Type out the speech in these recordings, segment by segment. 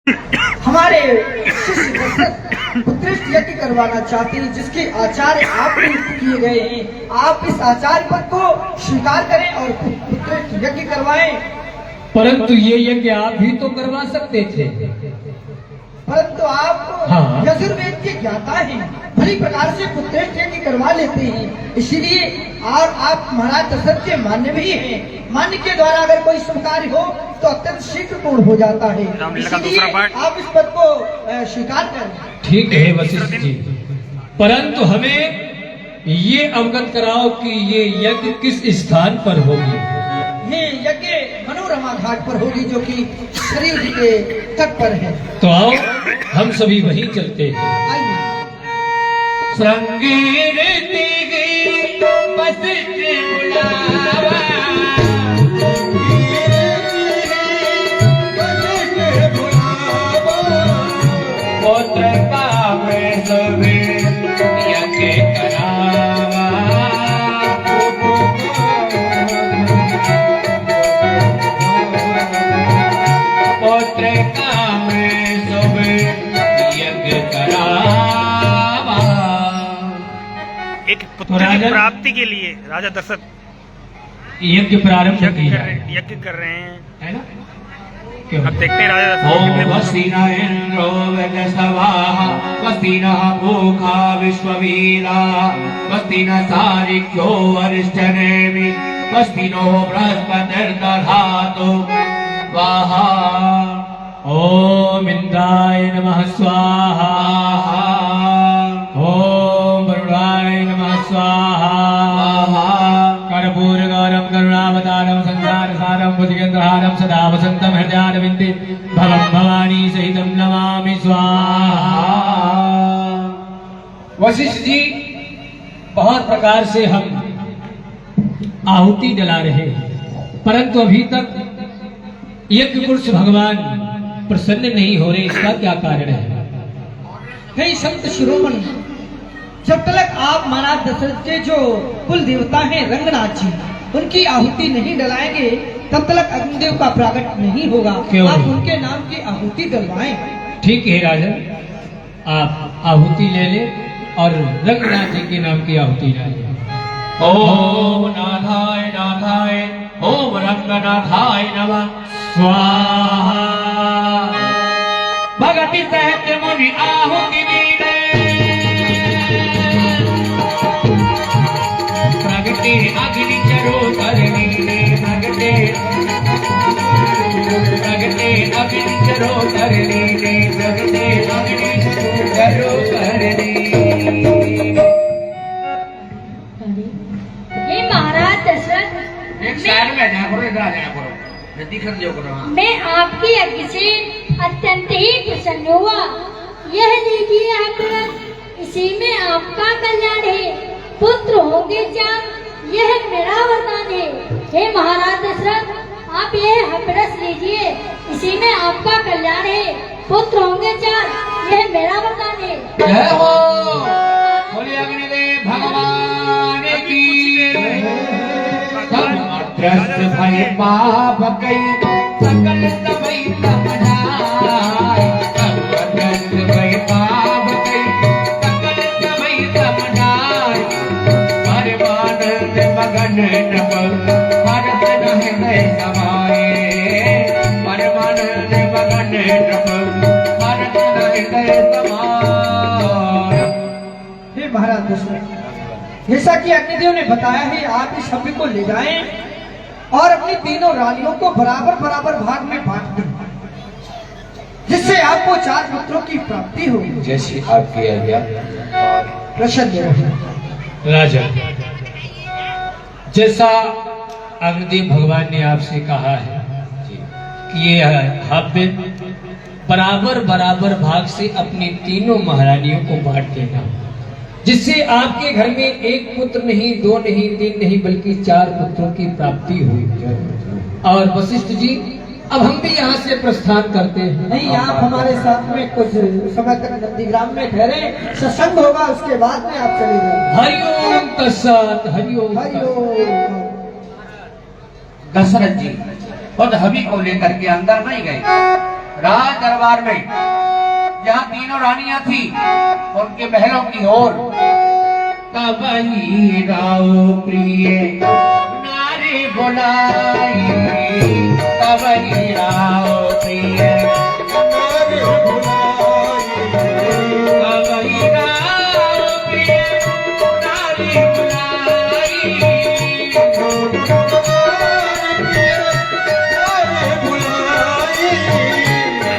हमारे शिष्य दशरथ उत्कृष्ट यज्ञ करवाना चाहते हैं, जिसके आचार्य आप नियुक्त किए गए हैं। आप इस आचार्य पद को स्वीकार करें और उत्कृष्ट यज्ञ करवाएं। परंतु ये यज्ञ आप भी तो करवा सकते थे। परंतु आप हाँ। यजुर्वेद के ज्ञाता हैं, भली प्रकार से उत्कृष्ट यज्ञ करवा लेते हैं, इसीलिए और आप महाराज दशरथ के मान्य भी हैं। मान्य के द्वारा अगर कोई शुभ कार्य हो तो अत्यंत शीघ्र पूर्ण हो जाता है, इसलिए आप इस पद को स्वीकार करें। ठीक है वशिष्ठ जी, परंतु हमें ये अवगत कराओ कि ये यज्ञ किस स्थान पर होगी। ये यज्ञ मनोरमा घाट पर होगी, जो कि सरयू जी के तट पर है। तो आओ हम सभी वहीं चलते हैं। आइए। एक पुत्र की प्राप्ति के लिए राजा दशरथ यज्ञ प्रारंभ यज्ञ कर रहे हैं, है ना? अब देखते हैं राजा दशरथ वस्तिना इंद्रो वेदसवाः वस्तिनः मुखा विश्ववीरा वस्तिनः सारिक्यो वरिष्ठनेमि वस्तिनो बृहस्पतिर्दधातु स्वाहा। ओम इंद्राय नमः स्वाहा, ओम वरुणाय नमः स्वाहा। कर्पूर गौरम करुणावतारम संसार सारम भुजगेन्द्रहारम सदा वसंतम हृदयारविंदे भवम भवानी सहितम नमामि स्वाहा। वशिष्ठ जी, बहुत प्रकार से हम आहुति जला रहे हैं, परंतु अभी तक यज्ञ पुरुष भगवान प्रसन्न नहीं हो रहे, इसका क्या कारण है? हे संत शिरोमणि, जब तक आप महाराज दशरथ के जो कुल देवता हैं रंगनाथ जी, उनकी आहुति नहीं डलाएंगे तब तक अग्निदेव का प्रागट नहीं होगा। क्यों आप नहीं? उनके नाम की आहुति डलवाएं। ठीक है राजन, आप आहुति ले ले और रंगनाथ जी के नाम की आहुति डालिए। ओम नाथाय नाथाय ओम रंगनाथाय नमः स्वाहा। भगति सहज मुनि आहुति दीने प्रगटे अग्नि चरो करनी प्रगटे अग्नि चरो करनी प्रगटे अग्नि चरो करनी। ये महाराज दशरथ, एक साइड में जाना करो, इधर आ जाना करो, जल्दी कर लियो करो। मैं आपके यज्ञ से अत्यंत ही प्रसन्न हुआ। यह लीजिए अमृत, इसी में आपका कल्याण है, पुत्र होंगे चार, यह मेरा वरदान है। हे महाराज दशरथ, आप यह अमृत लीजिए, इसी में आपका कल्याण है, पुत्र होंगे चार, यह मेरा वरदान है। जय हो बोले अग्निदेव भगवान की। धर्मग्रस्त भय पाप कई सकल सबई समझाय धर्मग्रस्त भय पाप कई सकल सबई समझाय परमानंद मगन नभ हरत हृदय समाये परमानंद मगन नभ हरत हृदय समाये। हे महाराज दशरथ, जैसा कि अग्निदेव ने बताया है, आप इस हव्य को ले जाएं और अपनी तीनों रानियों को बराबर बराबर भाग में बांट दें, जिससे आपको चार पुत्रों की प्राप्ति होगी। जैसी आपकी आज्ञा। प्रसन्न रहो। राजा, जैसा अग्निदेव भगवान ने आपसे कहा है कि ये हव्य बराबर बराबर भाग से अपनी तीनों महारानियों को बांट देना, जिससे आपके घर में एक पुत्र नहीं, दो नहीं, तीन नहीं, बल्कि चार पुत्रों की प्राप्ति हुई। और वशिष्ठ जी, अब हम भी यहाँ से प्रस्थान करते हैं। नहीं, आप हमारे साथ में कुछ समय तक नंदीग्राम में ठहरे, सत्संग होगा, उसके बाद में आप चले जाएंगे। हरिओम तत्सत, हरिओम तत्सत। हरिओम। दशरथ जी खुद हवि को लेकर के अंदर नहीं गए, राज दरबार में जहाँ तीनों रानियां थी उनके महलों की ओर तब ही राव प्रिय नारी बुलाई, तब ही राव प्रिय नारी बुलाई, तब ही राव प्रिय नारी बुलाई,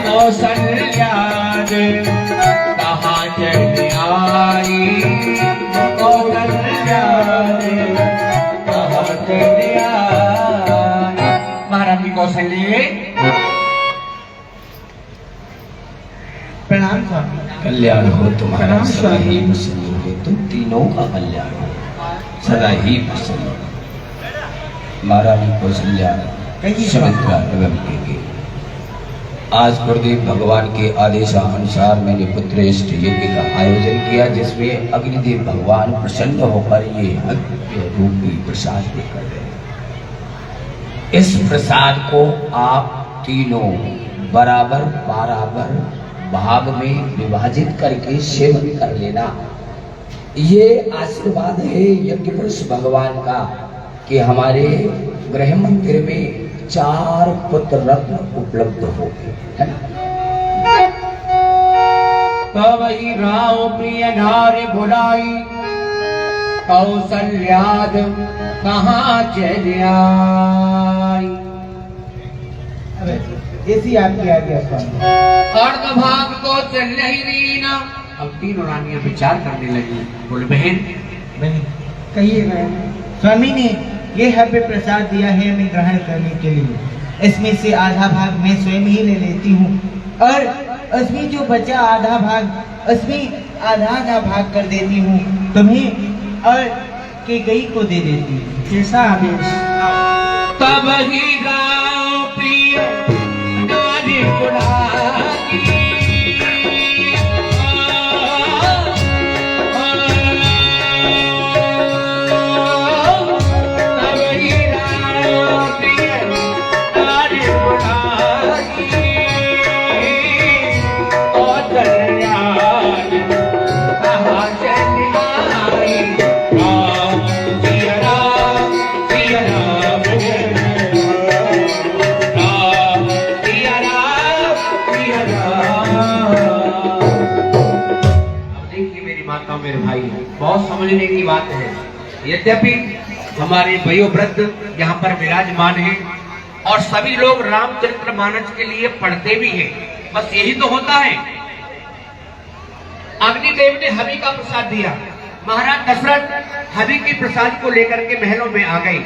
कौशल्याद कहाँ चली आई, कौशल्याद कहाँ चली आई। महारानी कौशल्य प्रणाम स्वामी। कल्याण हो तुम्हारा, प्रणाम सदा ही स्वामी। प्रसन्न हो, तुम तीनों का कल्याण हो, सदा ही प्रसन्न हो। महारानी कौशल्या, सुमित्रा एवं केकई, आज गुरुदेव भगवान के आदेशानुसार मैंने पुत्रेष्ठ यज्ञ का आयोजन किया, जिसमें अग्निदेव भगवान प्रसन्न होकर ये यज्ञ रूपी प्रसाद देकर गए। इस प्रसाद को आप तीनों बराबर बराबर भाग में विभाजित करके सेवन कर लेना। ये आशीर्वाद है यज्ञ पुरुष भगवान का कि हमारे गृह मंदिर में 4 पुत्र रत्न उपलब्ध हो गए, है ना। तब ही राव प्रिय नारी बुलाई, कौशल्याद कहाँ चली आई। ऐसी आपकी आज्ञा स्वामी। अर्धभाग को चल ही रीना। अब तीनों रानियां विचार करने लगी, बोले बहन कहिए स्वामी ने ये हव्य प्रसाद दिया है हमें ग्रहण करने के लिए, इसमें से आधा भाग मैं स्वयं ही ले लेती हूँ और उसमें जो बचा आधा भाग उसमें आधा भाग कर देती हूँ तुम्हें और केकई को दे देती हूँ। कैसा आदेश? तब ही गाँव प्रिय नारी बुलाई, मेरे भाई बहुत समझने की बात है। यद्यपि हमारे वयोवृद्ध यहाँ पर विराजमान हैं और सभी लोग रामचरितमानस के लिए पढ़ते भी हैं, बस यही तो होता है। अग्निदेव ने हवि का प्रसाद दिया, महाराज दशरथ हवि के प्रसाद को लेकर के महलों में आ गए।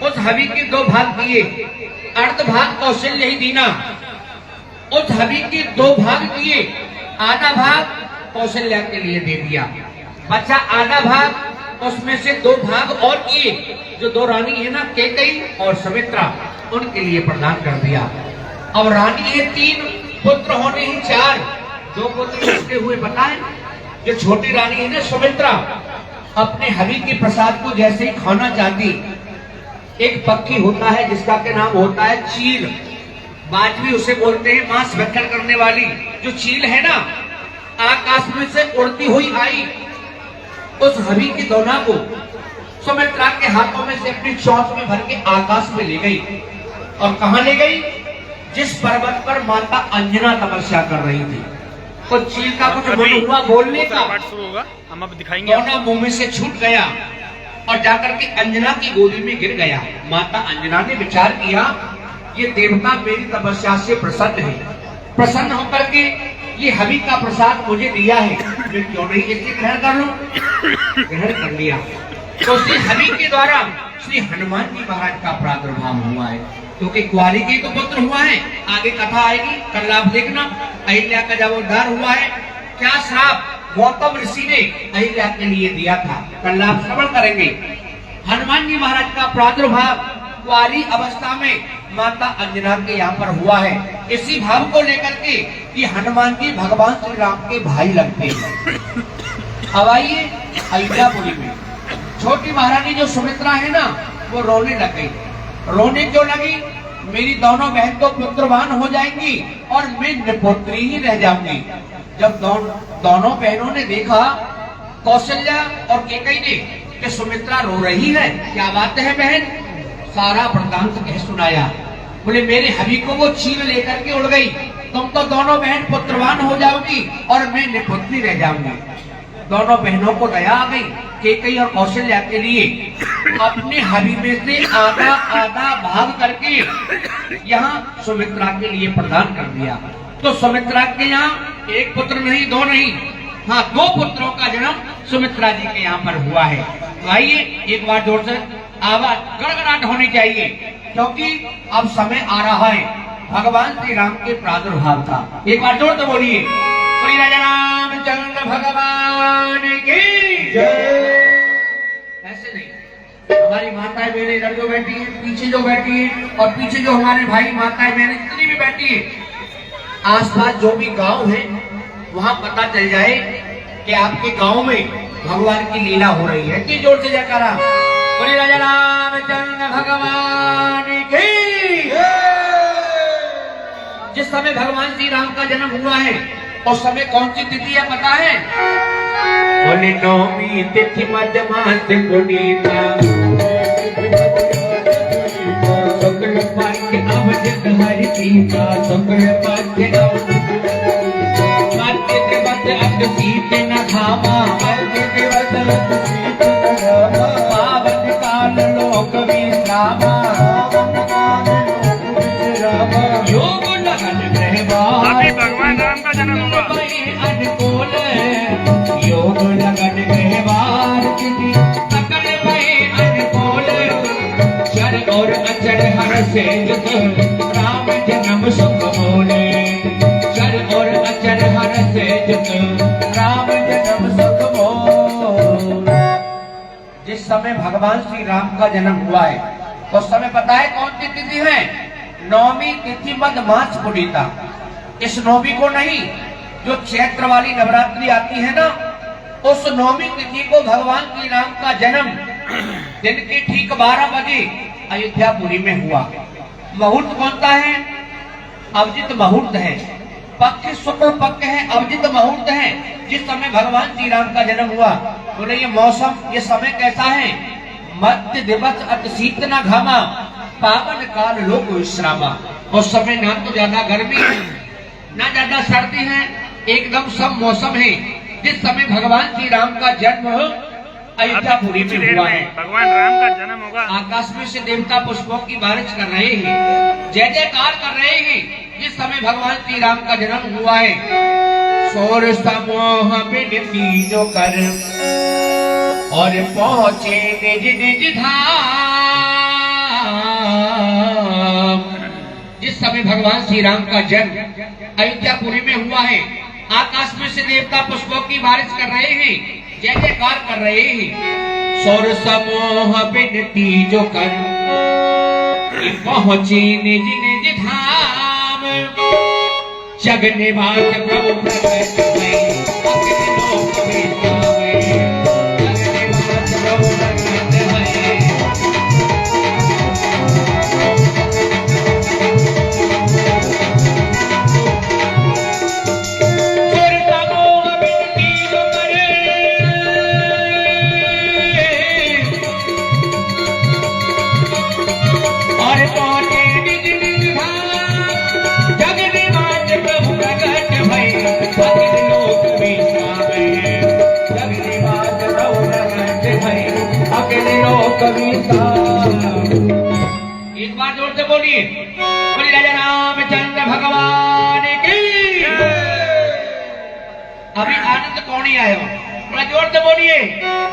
उस हवि के 2 भाग किए, अर्ध भाग कौशल्य ही दीना। उस हवि के 2 भाग किए, आधा भाग कौशल्या के लिए दे दिया, बचा आधा भाग, उसमें से 2 भाग और किए, जो 2 रानी है ना केकई और सुमित्रा, उनके लिए प्रदान कर दिया। अब रानी है 3, पुत्र होने ही 4, 2 पुत्र किसके हुए बताएं। जो छोटी रानी है ना सुमित्रा, अपने हवि के प्रसाद को जैसे ही खाना चाहती, एक पक्षी होता है जिसका के नाम होता है चील, बाजवी उसे बोलते हैं, मांस भक्षण करने वाली जो चील है ना, आकाश में से उड़ती हुई आई, उस हवि की दोना को सुमित्रा के हाथों में से अपनी चौथ में भर के आकाश में ले गई। और कहां ले गई? जिस पर्वत पर माता अंजना तपस्या कर रही थी। तो चील का कुछ मन हुआ बोलने का, हम अब दिखाएंगे। दोना मुंह में से छूट गया और जाकर के अंजना की गोदी में गिर गया। माता अंजना ने विचार किया, ये देवता मेरी तपस्या से प्रसन्न है, प्रसन्न होकर के ये हवि का प्रसाद मुझे दिया है, मैं क्यों नहीं इसे ग्रहण कर लूं? ग्रहण कर लिया। तो श्री हवि के द्वारा श्री हनुमान जी महाराज का प्रादुर्भाव हुआ है, क्योंकि कुंवारी के तो पुत्र हुआ है। आगे कथा आएगी, कल आप देखना। अहिल्या का जब उद्धार हुआ है, क्या श्राप गौतम ऋषि ने अहिल्या के लिए दिया था, कल आप श्रवण करेंगे। हनुमान जी महाराज का प्रादुर्भाव कुंवारी अवस्था में माता अंजना के यहाँ पर हुआ है। इसी भाव को लेकर के कि हनुमान जी भगवान श्री राम के भाई लगते हैं। अब आइए अयोध्यापुरी में छोटी महारानी जो सुमित्रा है ना, वो रोने लग गई। रोने क्यों लगी? मेरी दोनों बहन तो पुत्रवान हो जाएंगी और मैं निपुत्री ही रह जाऊंगी। जब दोनों बहनों ने देखा, कौशल्या और केकई ने, कि सुमित्रा रो रही है, क्या बात है बहन, सारा वृत्तांत कह सुनाया। बोले मेरे हबी को वो छीन लेकर के उड़ गई, तुम तो दोनों बहन पुत्रवान हो जाओगी और मैं निपुत्री रह जाऊंगी। दोनों बहनों को दया आ गई। केकई और कौशल्या के लिए अपने हबी में से आधा आधा भाग करके यहाँ सुमित्रा के लिए प्रदान कर दिया। तो सुमित्रा के यहाँ एक पुत्र नहीं, दो नहीं, हाँ 2 पुत्रों का जन्म सुमित्रा जी के यहाँ पर हुआ है। तो आइए एक बार जोर से आवाज गड़गड़ाहट होनी चाहिए, क्योंकि अब समय आ रहा है भगवान श्री राम के प्रादुर्भाव का। एक बार जोर से बोलिए, श्री राजा रामचंद्र भगवान की जय। ऐसे नहीं, हमारी माताएं बहनें इधर जो बैठी है, पीछे जो बैठी है, और पीछे जो हमारे भाई माताएं बहनें जितनी भी बैठी है, आसपास जो भी गांव है वहां पता चल जाए कि आपके गांव में भगवान की लीला हो रही है। इतनी जोर से जयकारा, बोले राजा रामचंद्र भगवान की। जिस समय भगवान श्री राम का जन्म हुआ है उस समय कौन सी तिथि है पता है? बोले नौमी तिथि मध्य मास पुनीता, शुक्ल पक्ष अवधित हरि सीता, शुक्ल पक्ष सीत न धामा, पावन काल लोक विश्रामा, योग लगन रहवार, अभी भगवान राम का जन्म हुआ। अनुकूल योग लगन रहवार, तिथि सकल भय अनुकूल, चर और अचर हर से राम जन्म सुख बोले, चर और अचर हर से राम जन्म सुख बोले। जिस समय भगवान श्री राम का जन्म हुआ है उस समय पता है कौन सी तिथि है? नौमी तिथि मध्य मास पुनीता। इस नौमी को नहीं, जो चैत्र वाली नवरात्रि आती है ना, उस नौमी तिथि को भगवान श्री राम का जन्म दिन के ठीक 12 बजे अयोध्यापुरी में हुआ। मुहूर्त कौन सा है? अभिजित मुहूर्त है, पक्ष शुक्ल पक्ष है, अभिजित मुहूर्त है। जिस समय भगवान श्री राम का जन्म हुआ, बोले ये मौसम, ये समय कैसा है? मध्य दिवस अति शीत न घामा, पावन काल लोक विश्रामा। उस समय ना तो ज्यादा गर्मी है ना ज्यादा सर्दी है, एकदम सब मौसम है। जिस समय भगवान श्री राम का जन्म अयोध्यापुरी में हुआ है, भगवान राम का जन्म होगा। आकाश में से देवता पुष्पों की बारिश कर रहे हैं, जय जयकार कर रहे हैं। जिस समय भगवान श्री राम का जन्म हुआ है, सौर समूह विनती जो कर और पहुंचे निज निज धाम। जिस समय भगवान श्री राम का जन्म अयोध्यापुरी में हुआ है, आकाश में से देवता पुष्पों की बारिश कर रहे हैं, जय जयकार कर रहे हैं। सौर समूह विनती जो कर पहुंचे निज निज धाम, जग निवास प्रभु प्रकट भई, अखिल लोक विश्रामे, जग निवास प्रभु प्रकट भई। एक बार जोर से बोलिए, बोलिए राजा रामचंद्र भगवान की। अभी आनंद कौन ही आयो, थोड़ा जोर से बोलिए,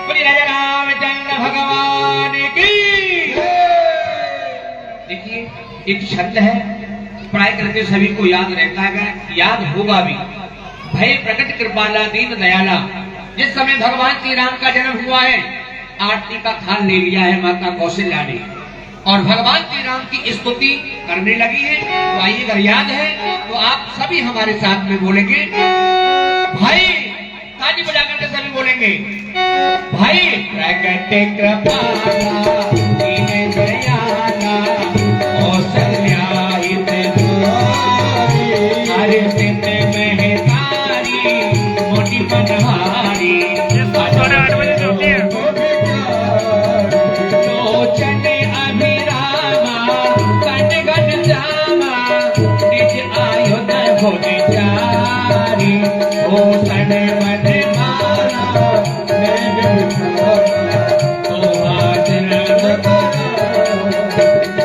बोलिए राजा रामचंद्र भगवान की। देखिए एक छंद है, पढ़ाई करके सभी को याद रहता है, याद होगा भी। भय प्रकट कृपाला दीन दयाला। जिस समय भगवान श्री राम का जन्म हुआ है, आरती का थाल ले लिया है माता कौशल्या ने और भगवान श्री राम की स्तुति करने लगी है। तो आइए, अगर याद है तो आप सभी हमारे साथ में बोलेंगे, भाई ताली बजा करके सभी बोलेंगे, भाई प्रकट कृपाला दीन दयाला कौशल्या प्यारी भूषण मन माना तो आचरण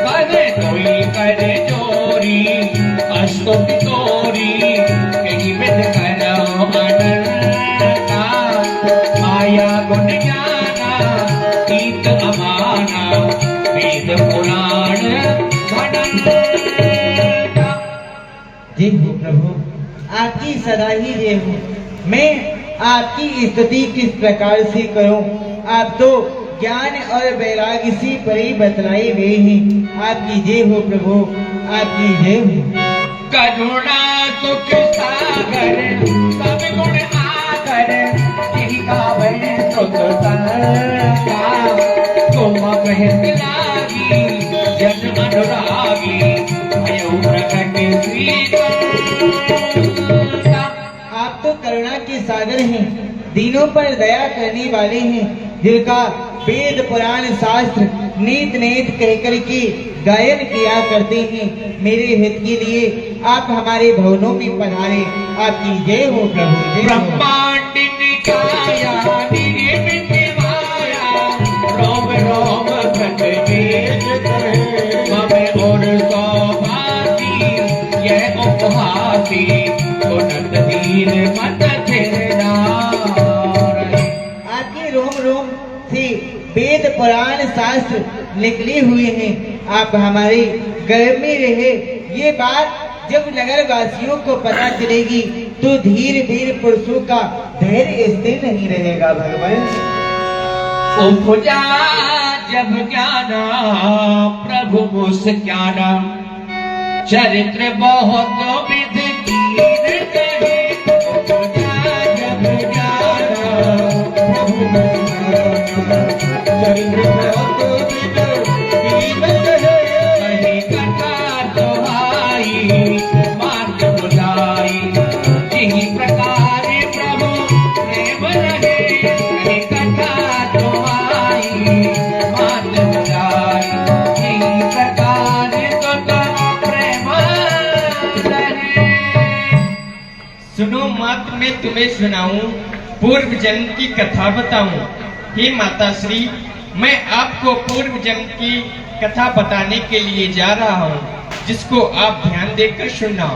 करे कोई करे चोरी अस्तुति तोरी कहीं विद करो अनंता माया गुण ज्ञाना तीत अमाना वेद पुराण भणंता। जय हो प्रभु, आपकी सदा ही जय हो। मैं आपकी स्तुति किस प्रकार से करूं? आप तो ज्ञान और वैराग्य से परे बतलाए गए हैं। आपकी जय हो प्रभु, आपकी जय हो। करुणा सुख सागर सब गुण आकर यही गावे सुत संता तुम कहत लागी जन अनुरागी भयो प्रकट सीता। आप तो करुणा के सागर हैं, दीनों पर दया करने वाले हैं, जिनका वेद पुराण शास्त्र नीत नेत कह कर के गायन किया करते हैं। मेरे हित के लिए आप हमारे भवनों में पधारे। आपकी जय हो प्रभु, जय हो। ब्रह्मांड निकाया निर्मित माया रोम रोम घट वेद कहे मम और सौभागी यह उपहासी सुनत दीन मत छेड़ा। आपके रोम रोम से वेद पुराण शास्त्र निकले हुए हैं। आप हमारे गर्भ में रहे, ये बात जब नगर वासियों को पता चलेगी तो धीरे धीरे पुरुषों का धैर्य स्थिर नहीं रहेगा। भगवान उपजा जब ज्ञाना प्रभु मुस ज्ञाना चरित्र बहुत विध कीन कहे उपजा जब ज्ञाना प्रभु मुस ज्ञाना चरित्र बहुत विध कीन कहे कहीं कथा दोहाई मार्ग बुलाई यही प्रकार प्रभु प्रेम रहे कहीं कथा दोहाई मार्ग बुलाई यही प्रकार प्रेम रहे। सुनो मात, मैं तुम्हें सुनाऊं, पूर्व जन्म की कथा बताऊं। हे माता श्री, मैं आपको पूर्व जन्म की कथा बताने के लिए जा रहा हूं, जिसको आप ध्यान देकर सुनना।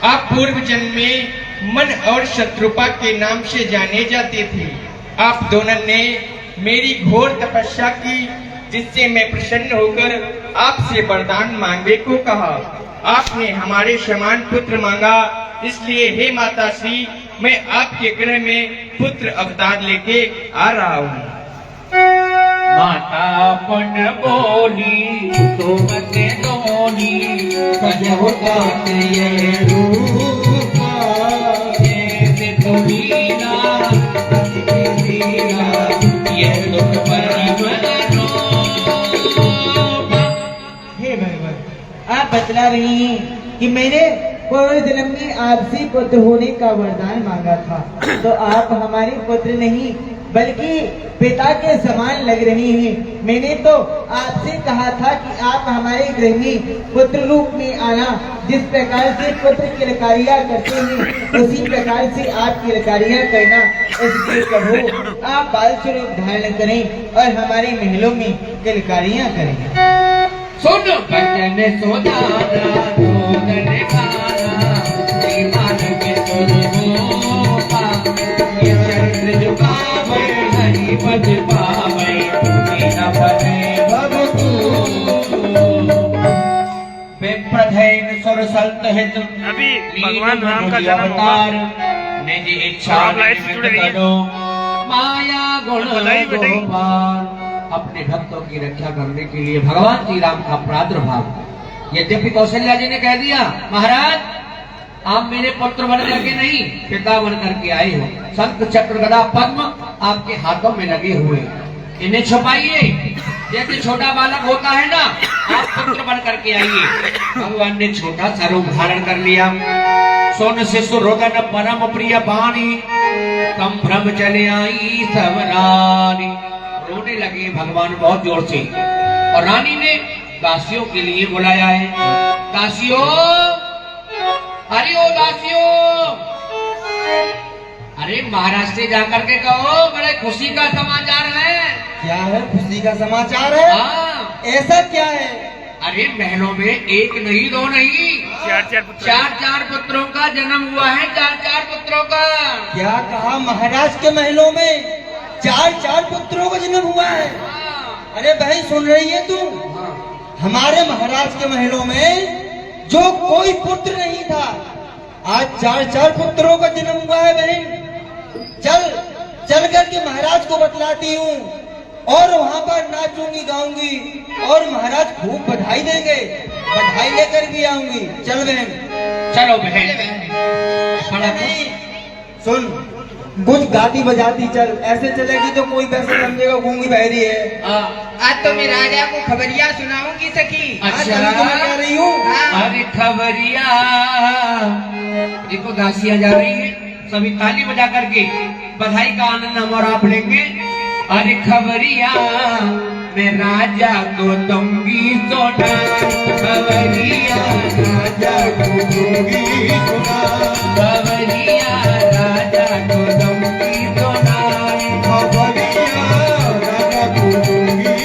आप पूर्व जन्म में मन और शत्रुपा के नाम से जाने जाते थे। आप दोनों ने मेरी घोर तपस्या की, जिससे मैं प्रसन्न होकर आपसे वरदान मांगने को कहा। आपने हमारे समान पुत्र मांगा, इसलिए हे माता श्री, मैं आपके गृह में पुत्र अवतार लेके आ रहा हूँ। माता पुन बोली तो मते डोली कजहु तात ये रूपा जैसे तो लीला ये दुख परम अनोपा। हे भगवान, आप बतला रही हैं कि मैंने पूर्व जन्म में आपसे पुत्र होने का वरदान मांगा था, तो आप हमारे पुत्र नहीं बल्कि पिता के समान लग रहे हैं। मैंने तो आपसे कहा था कि आप हमारे गृह में पुत्र रूप में आना। जिस प्रकार से पुत्र किलकारियां करते हैं उसी प्रकार से आप किलकारियां करना। इसलिए प्रभु आप बाल स्वरूप धारण करें और हमारे महलों में किलकारियां करें। सुन बचन सोदाना सोदन गाना मान के सुरभोपा ये चरित्र जुगावे हरि पद पावे बिना बने भगतू विप्रधैन सुर संत हित अभी भगवान राम का जन्म अवतार निज इच्छा आप लाइट से जुड़े रहिए। माया गुण बताइए, बताइए। गोपाल अपने भक्तों की रक्षा करने के लिए भगवान श्री राम का प्रादुर्भाव। यद्यपि कौशल्या जी ने कह दिया, महाराज आप मेरे पुत्र बन करके नहीं पिता बन करके आए हो। शंख चक्र गदा पद्म आपके हाथों में लगे हुए, इन्हें छुपाइए। जैसे छोटा बालक होता है ना, आप पुत्र बन करके आइए। भगवान ने छोटा सा रूप धारण कर लिया। सोन शिशु रोदन परम प्रिय बाणी कम भ्रम चले आई सब रानी। रोने लगे भगवान बहुत जोर से, और रानी ने दासियों के लिए बुलाया है। दासियों अरे ओ दासियों, अरे महाराज से जाकर के कहो बड़े खुशी का समाचार है। क्या है खुशी का समाचार है? हाँ, ऐसा क्या है? अरे महलों में एक नहीं दो नहीं चार पुत्रों का जन्म हुआ है, चार पुत्रों का। क्या कहा? महाराज के महलों में चार पुत्रों का जन्म हुआ है? अरे बहन सुन रही है तुम? हमारे महाराज के महलों में जो कोई पुत्र नहीं था, आज चार पुत्रों का जन्म हुआ है बहन। चल करके महाराज को बतलाती हूँ और वहाँ पर नाचूंगी गाऊंगी और महाराज खूब बधाई देंगे, बधाई लेकर भी आऊंगी। चल बहन। चलो बहन। नहीं सुन, कुछ गाती बजाती चल, ऐसे चलेगी तो कोई पैसे समझेगा गूंगी बहरी है। आज तो मैं राजा को खबरिया सुनाऊंगी सखी। अच्छा, तभी तो मैं कह रही हूँ। अरे खबरिया, देखो दासियां जा रही है, सभी ताली बजा करके बधाई का आनंद हम और आप लेंगे। अरे खबरिया मैं राजा को दूंगी सोना, खबरिया राजा को दूंगी सोना, खबरिया राजा को दूंगी सोना, खबरिया राजा को दूंगी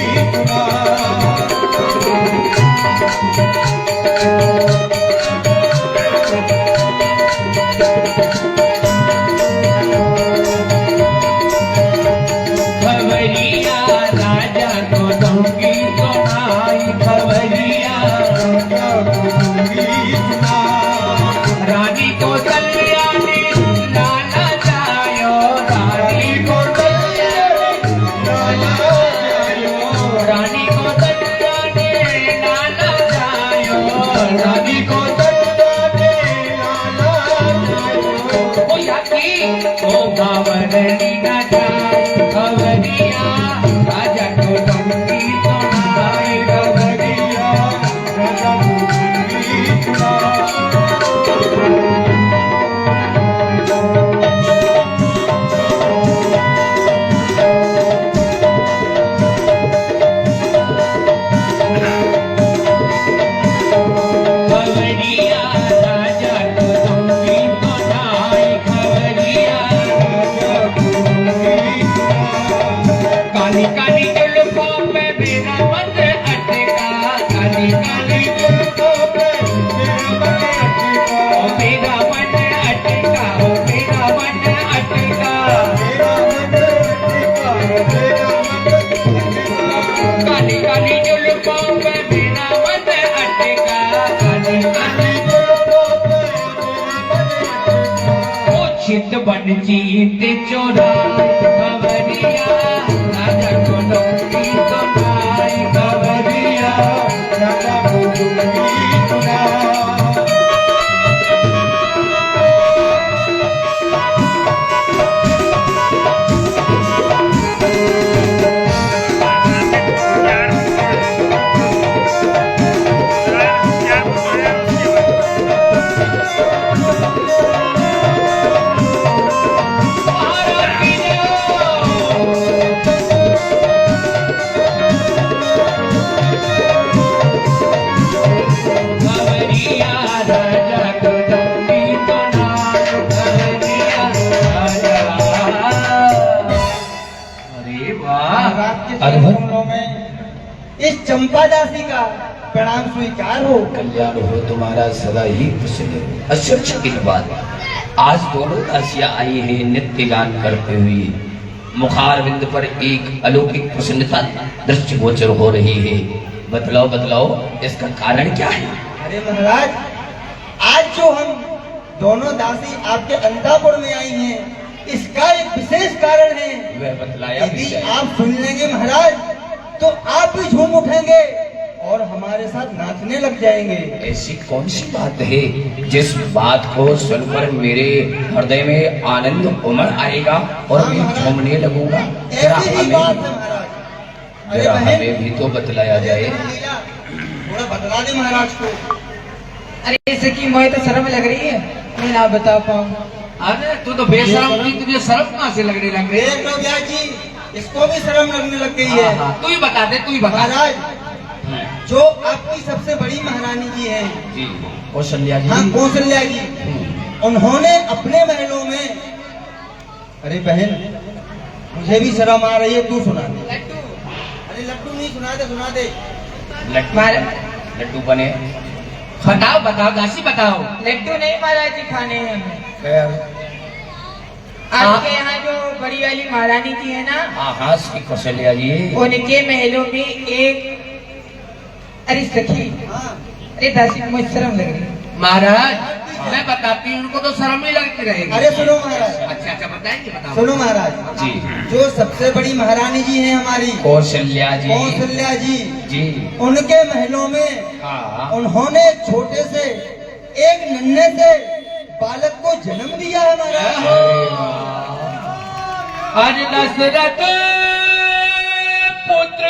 बन जीत चोरा, खबरिया राजा को दूंगी सोना, खबरिया राजा को दूंगी सोना। इस चंपा दासी का प्रणाम स्वीकार हो। कल्याण हो तुम्हारा सदा ही प्रसन्न हो। आश्चर्यचकित बात, आज दोनों दासियां आई है नित्य गान करते हुए, मुखारविंद पर एक अलौकिक प्रसन्नता दृष्टि गोचर हो रही है। बतलाओ बतलाओ इसका कारण क्या है? अरे महाराज, आज जो हम दोनों दासी आपके अंतापुर में आई हैं, इसका एक विशेष कारण है। वह बतलाया भी यदि जाए। आप सुन लेंगे महाराज तो आप भी झूम उठेंगे और हमारे साथ नाचने लग जाएंगे। ऐसी कौन सी बात है जिस बात को सुनकर मेरे हृदय में आनंद उमड़ आएगा और मैं झूमने लगूंगा? जरा ऐसी ही बात है महाराज। जरा हमें भी तो बतलाया जाए। थोड़ा बतला दे महाराज को। अरे इसे की मुझे तो शर्म लग रही है, मैं ना बता पाऊँ। अरे तू तो बेशरम थी, तुझे शर्म कहाँ से लगने लग गई? देख लो भैया जी, इसको भी शर्म लगने लग गई है। तू ही बता दे, तू ही बता। महाराज जो आपकी सबसे बड़ी महारानी जी हैं, जी कौशल्या जी। हाँ कौशल्या जी, उन्होंने अपने महलों में, अरे बहन मुझे भी शर्म आ रही है, तू सुना दे। अरे लड्डू नहीं, सुना दे। लड्डू बने। बताओ बताओ दासी बताओ। लड्डू नहीं महाराज जी खाने हैं हमें। खैर, आपके यहाँ जो बड़ी वाली महारानी जी है ना, हाँ श्री कौशल्या जी। उनके महलों में एक, अरे सखी, अरे दासी मुझे शर्म लग रही है। महाराज मैं बताती हूँ, उनको तो शर्म ही लगती रहेगी। अरे सुनो महाराज, अच्छा बताएंगे, बताओ। सुनो महाराज जी। जो सबसे बड़ी महारानी जी हैं हमारी कौशल्या जी। कौशल्या जी, जी। उनके महलों में हाँ। उन्होंने छोटे से एक नन्हे से बालक को जन्म दिया है महाराज। आज दशरथ पुत्र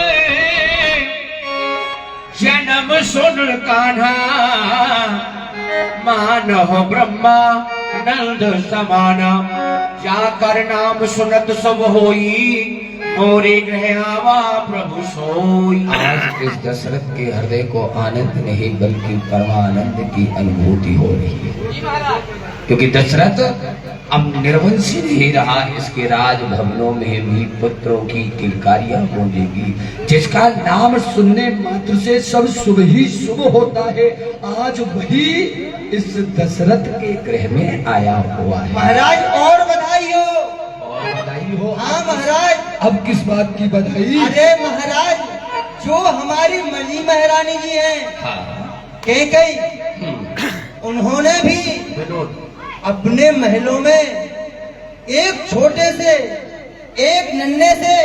जन्म सुन कान्हा, मानव ब्रह्मा नंद समाना, जाकर नाम सुनत सब होई, मोरे गृह आवा प्रभु सोई। आज इस दशरथ के हृदय को आनंद नहीं बल्कि परमानंद की अनुभूति हो रही है, क्योंकि दशरथ अब निर्वंशी नहीं रहा। इसके राज भवनों में भी पुत्रों की किलकारियां गूंजेगी, जिसका नाम सुनने मात्र से सब शुभ ही शुभ होता है। आज वही इस दशरथ के गृह में आया हुआ है। महाराज और बधाई हो। और बधाई हो। हाँ महाराज। अब किस बात की बधाई? अरे महाराज, जो हमारी मली महारानी जी हैं, हाँ। कैकई, उन्होंने भी अपने महलों में एक छोटे से, एक नन्हे से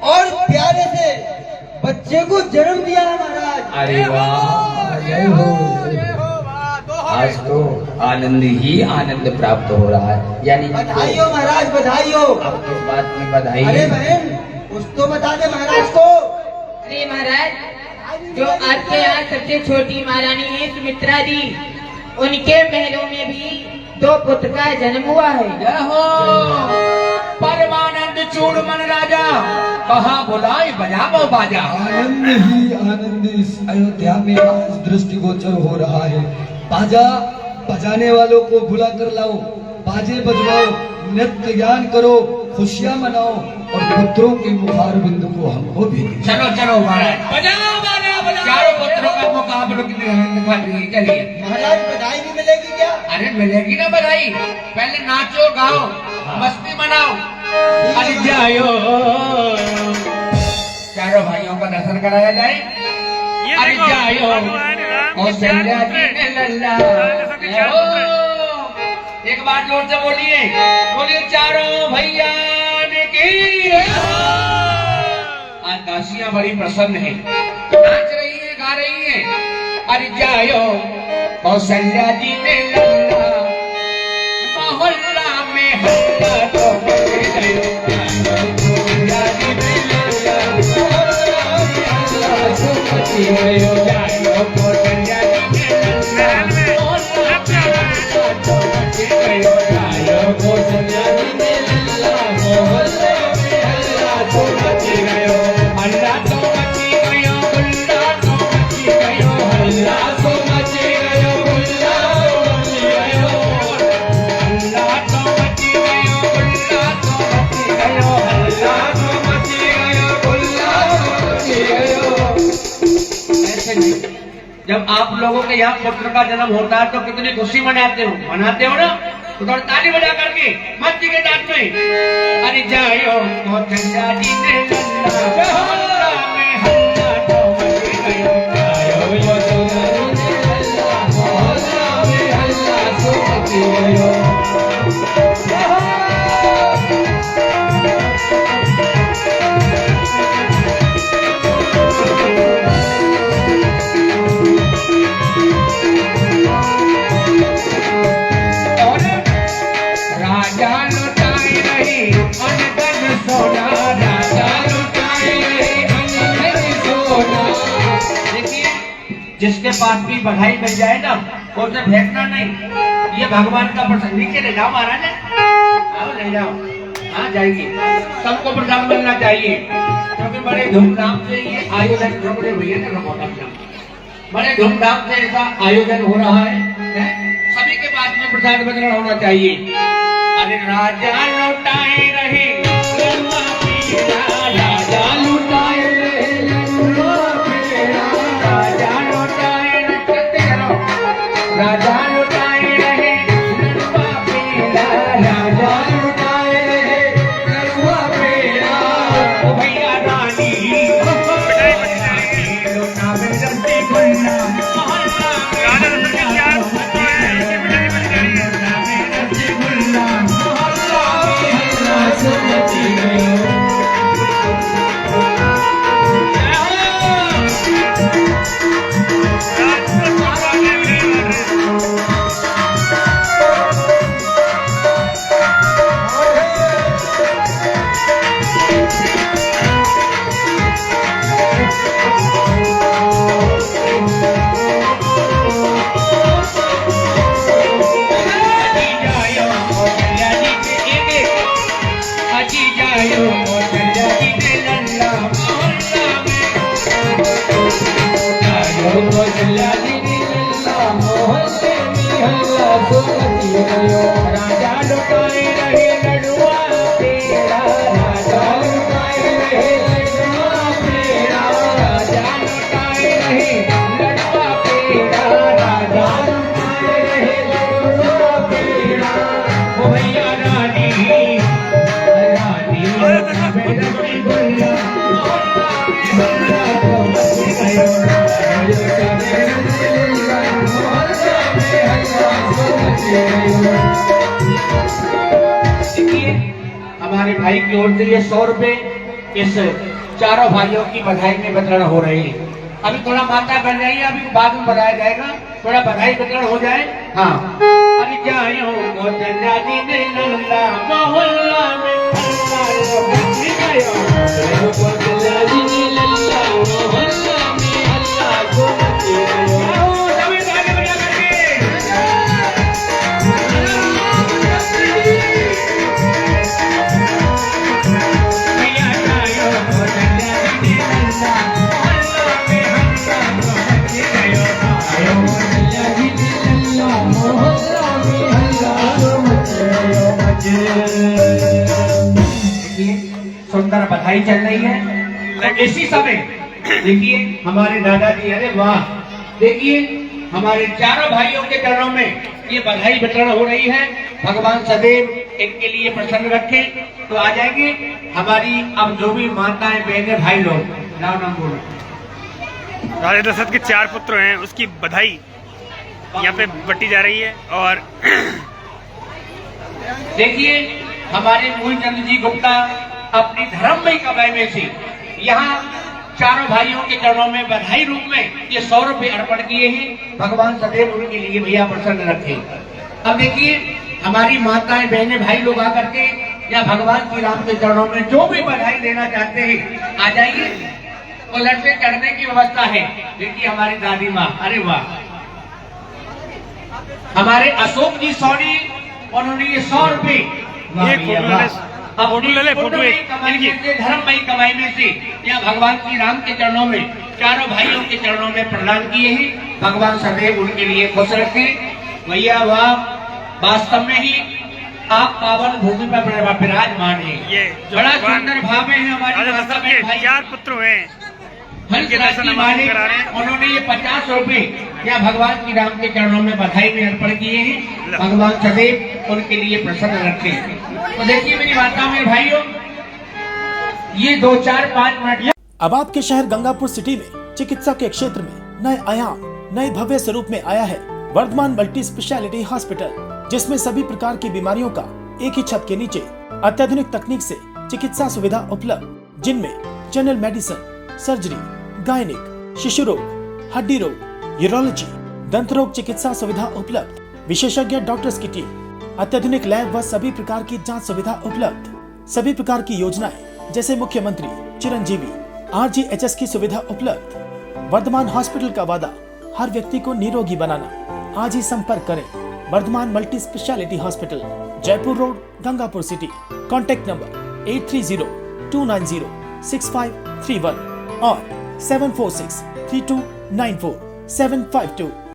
और प्यारे से बच्चे को जन्म दिया है महाराज। अरे वाह, जय हो। आज तो आनंद ही आनंद प्राप्त हो रहा है। यानी बधाई हो महाराज, बधाई हो। अब किस बात की बधाई? अरे बहन कुछ तो बता दे महाराज को। अरे महाराज, जो आपके यहाँ सबसे छोटी महारानी है सुमित्रा जी, उनके महलों में भी 2 पुत्र का जन्म हुआ है। जय हो परमानंद चूड़मन राजा, कहाँ बुलाए बजाओ बाजा। आनंद ही आनंद इस अयोध्या में आज दृष्टिगोचर हो रहा है। बाजा बजाने वालों को बुला कर लाओ, बाजे बजवाओ, नृत्य ज्ञान करो, खुशियाँ मनाओ और पुत्रों के मुखार बिंदु को हमको भी। चलो चलो महाराज, बजाओ बाजा बजाओ। चारों पुत्रों का मुकाबला दिखा दीजिए, चलिए। महाराज बधाई भी मिलेगी क्या? अरे मिलेगी ना बधाई, पहले नाचो गाओ मस्ती मनाओ। अरे जाओ, चारों भाइयों का दर्शन कराया जाए। अरे जाओ कौशल्या जी ने लल्ला। एक बार जोर से बोलिए, बोलिए चारों भैया ने की। आज दासियां बड़ी प्रसन्न है, नाच रही है, गा रही है। अरे जाओ कौशल्या जी ने लल्ला, मोहल्ला में हल्ला तो मचे गयो। कौशल्या जी ने लल्ला, मोहल्ला में हल्ला तो मचे गयो। जाओ कौशल्या जी ने लल्ला, मोहल्ला में हल्ला तो मचे गयो। जाओ कौशल्या जी ने लल्ला, मोहल्ला में हल्ला तो मचे गयो। हल्ला तो मचे गयो, हल्ला तो मचे गयो, हल्ला तो मचे गयो, हल्ला तो मचे गयो, हल्ला तो मचे गयो, हल्ला तो मचे गयो, हल्ला तो मचे गयो, हल्ला तो मचे गयो। ऐसे नहीं, जब आप लोगों के यहाँ पुत्र का जन्म होता है तो कितनी खुशी मनाते हो ना? तो थोड़ा ताली बजा करके मस्ती के साथ में। अरे जाओ कौशल्या जी ने लल्ला, मोहल्ला में हल्ला तो मचे गयो। जाओ कौशल्या जी ने लल्ला, मोहल्ला में हल्ला तो मचे गयो। राजा लुटाई रही अनधन सोना, राजा लुटाई रही अनधन सोना। देखिए, जिसके पास भी बधाई मिल जाए ना, वो उसे फेंकना नहीं। ये भगवान का प्रसाद। नीचे ले जाओ महाराज, आओ ले जाओ। हाँ जाइए, सबको प्रसाद मिलना चाहिए। क्योंकि बड़े धूमधाम से ये आयोजन बड़े भैया ने बड़े धूमधाम से ऐसा आयोजन हो रहा है। सभी के पास में प्रसाद वितरण होना चाहिए। अरे राजा लौटाए रहे लड़ुआ पीड़ा, राजा लौटाए रहे लड़ुआ पीड़ा, राजा लौटाए राजा लौटाए रहे लड़ुआ पीड़ा, राजा लौटाए रहे लड़ुआ पीड़ा। ओ भैया रानी लौटावे रस्ती गुल्ला, राजा लौटाए रहे लड़ुआ पेड़ा, राजा लौटाए रहे लड़ुआ पेड़ा, राजा लौटाए रहे लड़ुआ पेड़ा, राजा लौटाए रहे लड़ुआ पेड़ा। ओ भैया रानी रानी रस्ती गुल्ला, देखिए हमारे भाई की ओर से ये 100 रुपए इस चारों भाइयों की बधाई में वितरण हो रही है। अभी थोड़ा माता बन जाइए, अभी बाद में बताया जाएगा, थोड़ा बधाई वितरण हो जाए। हाँ अरे जायो मोहल्ला जी ने लल्ला मोहल्ला में मोहल्ला जी ने लल्ला मोहल्ला में अल्लाह को सुंदर बधाई चल रही है। तो इसी समय देखिए हमारे दादाजी, अरे वाह, देखिए हमारे चारों भाइयों के चरणों में ये बधाई वितरण हो रही है। भगवान सदैव इनके लिए प्रसन्न रखें। तो आ जाएंगे हमारी अब जो भी माताएं बहनें भाई लोग, नाम बोलो। राजा दशरथ के 4 पुत्र हैं, उसकी बधाई यहाँ पे बटी जा रही है। और देखिए हमारे मूलचंद जी गुप्ता अपनी धर्ममयी कमाई में से यहाँ चारों भाइयों के चरणों में बधाई रूप में ये 100 रुपए अर्पण किए हैं। भगवान सदैव उनके लिए भैया प्रसन्न रखे। अब देखिए हमारी माताएं बहनें भाई लोग आकर के या भगवान श्री राम के चरणों में जो भी बधाई देना चाहते हैं आ जाइए। उलट से चढ़ने की व्यवस्था है। देखिए हमारी दादी माँ, अरे वाह, हमारे अशोक जी सोनी, उन्होंने ये 100 रुपए धर्ममयी कमाई में से या भगवान श्री राम के चरणों में चारों भाइयों के चरणों में प्रदान किए हैं। भगवान सदैव उनके लिए खुश रखे। भैया वाह, वास्तव में ही आप पावन भूमि पर विराजमान है। ये बड़ा सुंदर भाव है हमारे राजा दशरथ के 4 पुत्र हैं, उनके दर्शन उन्होंने ये 50 रुपए या भगवान श्री राम के चरणों में बधाई में अर्पण किए हैं। भगवान सदैव उनके लिए प्रसन्न रखे। तो देखिए मेरी माता मेरे भाइयों, ये 2, 4, 5 मिनट। अब आपके शहर गंगापुर सिटी में चिकित्सा के क्षेत्र में नए आयाम, नए भव्य स्वरूप में आया है वर्धमान मल्टी स्पेशलिटी हॉस्पिटल, जिसमें सभी प्रकार की बीमारियों का एक ही छत के नीचे अत्याधुनिक तकनीक से चिकित्सा सुविधा उपलब्ध, जिनमें जनरल मेडिसिन, सर्जरी, गायनिक, शिशु रोग, हड्डी रोग, यूरोलॉजी, दंत रोग चिकित्सा सुविधा उपलब्ध, विशेषज्ञ डॉक्टर्स की टीम, अत्याधुनिक लैब व सभी प्रकार की जांच सुविधा उपलब्ध, सभी प्रकार की योजनाएं जैसे मुख्यमंत्री चिरंजीवी RGHS की सुविधा उपलब्ध। वर्धमान हॉस्पिटल का वादा हर व्यक्ति को निरोगी बनाना। आज ही संपर्क करें Vardhaman multi speciality hospital, Jaipur road, Gangapur city. Contact number 83029065 74631 और 7463294 752।